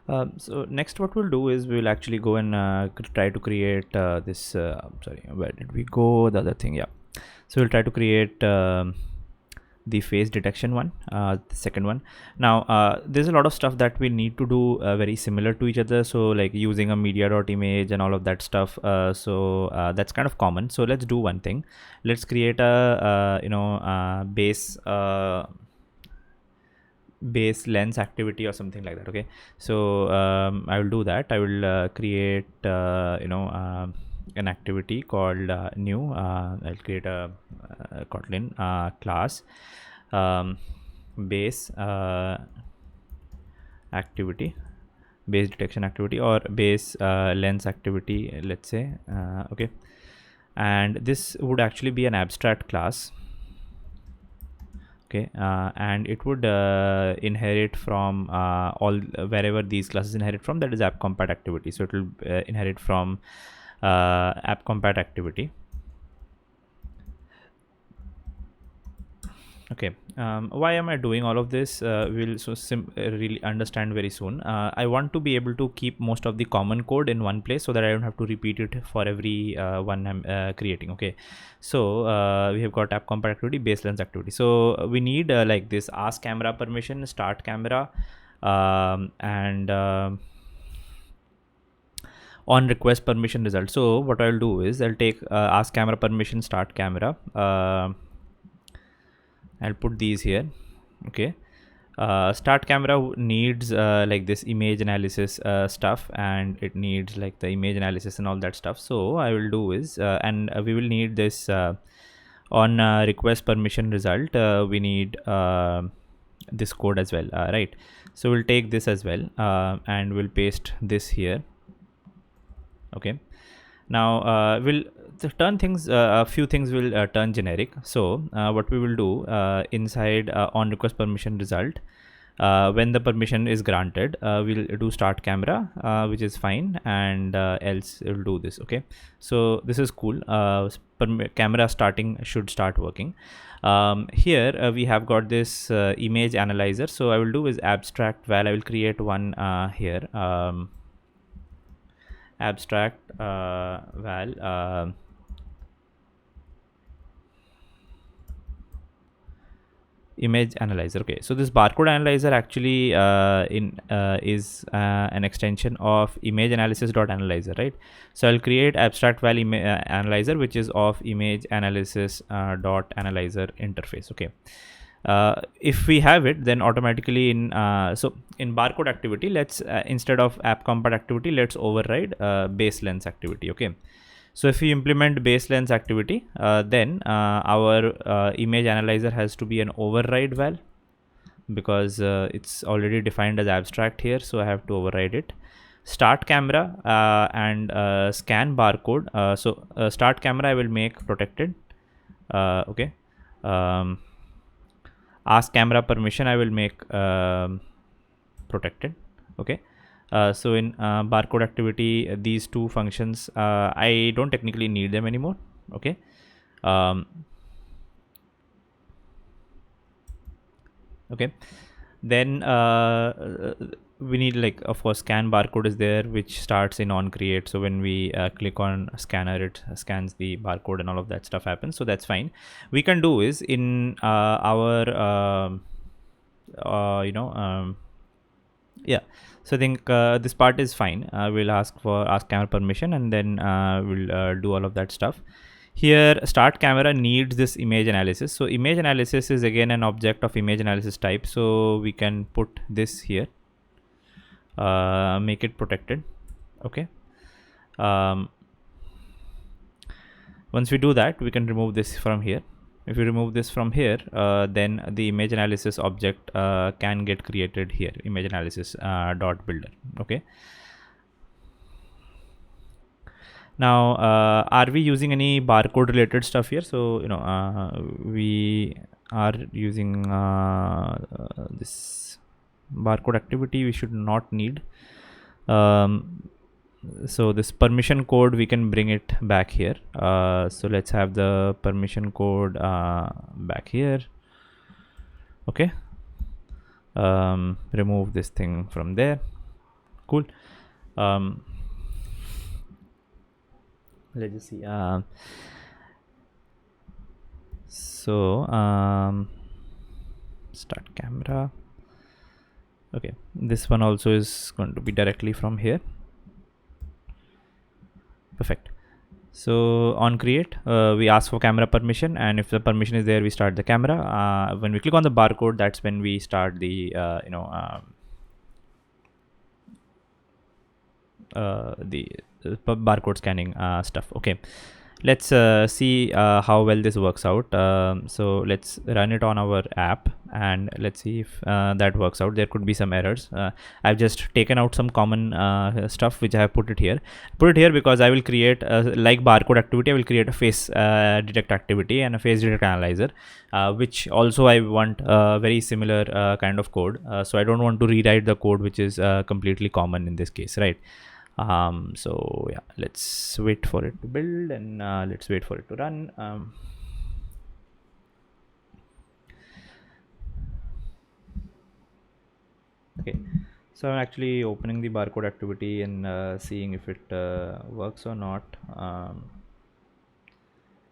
So next what we'll do is we'll actually go and try to create this sorry, where did we go, the other thing? Yeah, so we'll try to create the face detection one, the second one. Now there's a lot of stuff that we need to do very similar to each other, so like using a media.image and all of that stuff, that's kind of common. So let's do one thing. Let's create a base lens activity or something like that. Okay, so I will do that. I will create an activity called new. I'll create a Kotlin class, base activity, base detection activity, or base lens activity, let's say. Okay, and this would actually be an abstract class. Okay, and it would inherit from all wherever these classes inherit from, that is app compat activity. So it will inherit from app compat activity. Okay, why am I doing all of this? We'll really understand very soon. I want to be able to keep most of the common code in one place so that I don't have to repeat it for every one I'm creating. Okay, so we have got app compat activity, base lens activity. So we need like this ask camera permission, start camera, and on request permission result. So what I'll do is I'll take ask camera permission, start camera. I'll put these here. Okay, start camera needs like this image analysis stuff, and it needs like the image analysis and all that stuff. So I will do is and we will need this on request permission result. We need this code as well, right? So we'll take this as well, and we'll paste this here. Okay, now we'll turn things, a few things will turn generic. So what we will do inside on request permission result, when the permission is granted, we'll do start camera, which is fine, and else it will do this. Okay, so this is cool. Camera starting should start working. Here we have got this image analyzer. So I will do is abstract val. I will create one here, abstract val image analyzer. Okay, so this barcode analyzer actually is an extension of image analysis.analyzer, right? So I'll create abstract val analyzer, which is of image analysis dot analyzer interface. Okay, if we have it, then automatically in barcode activity, let's instead of app compat activity, let's override base lens activity. Okay, so if we implement base lens activity, then our image analyzer has to be an override val, because it's already defined as abstract here, so I have to override it. Start camera and scan barcode. Start camera I will make protected. Okay, ask camera permission I will make protected. Okay, so in barcode activity, these two functions, I don't technically need them anymore. Okay, okay, then we need, like, of course, scan barcode is there, which starts in on create. So when we click on scanner, it scans the barcode and all of that stuff happens. So that's fine. We can do is in our yeah, so I think this part is fine. We'll ask for ask camera permission, and then we'll do all of that stuff. Here start camera needs this image analysis. So image analysis is again an object of image analysis type, so we can put this here, make it protected. Okay, once we do that, we can remove this from here. If we remove this from here, then the image analysis object can get created here, image analysis dot builder. Okay, now are we using any barcode related stuff here? So we are using this barcode activity. We should not need. So this permission code, we can bring it back here. So let's have the permission code back here. Okay, remove this thing from there. Cool. Let's just see. Start camera. Okay, this one also is going to be directly from here. Perfect. So on create, we ask for camera permission, and if the permission is there, we start the camera. When we click on the barcode, that's when we start the barcode scanning stuff. Okay, let's see how well this works out. So let's run it on our app and let's see if that works out. There could be some errors. I've just taken out some common stuff which I have put it here because I will create like barcode activity, I will create a face detect activity and a face detect analyzer, which also I want very similar kind of code. So I don't want to rewrite the code which is completely common in this case, right? So yeah, let's wait for it to build, and let's wait for it to run. Okay, so I'm actually opening the barcode activity and seeing if it works or not,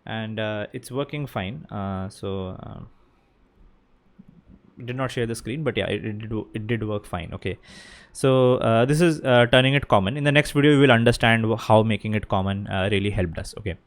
and it's working fine. Did not share the screen, but yeah, it did work fine. Okay, so this is turning it common. In the next video we will understand how making it common really helped us. Okay,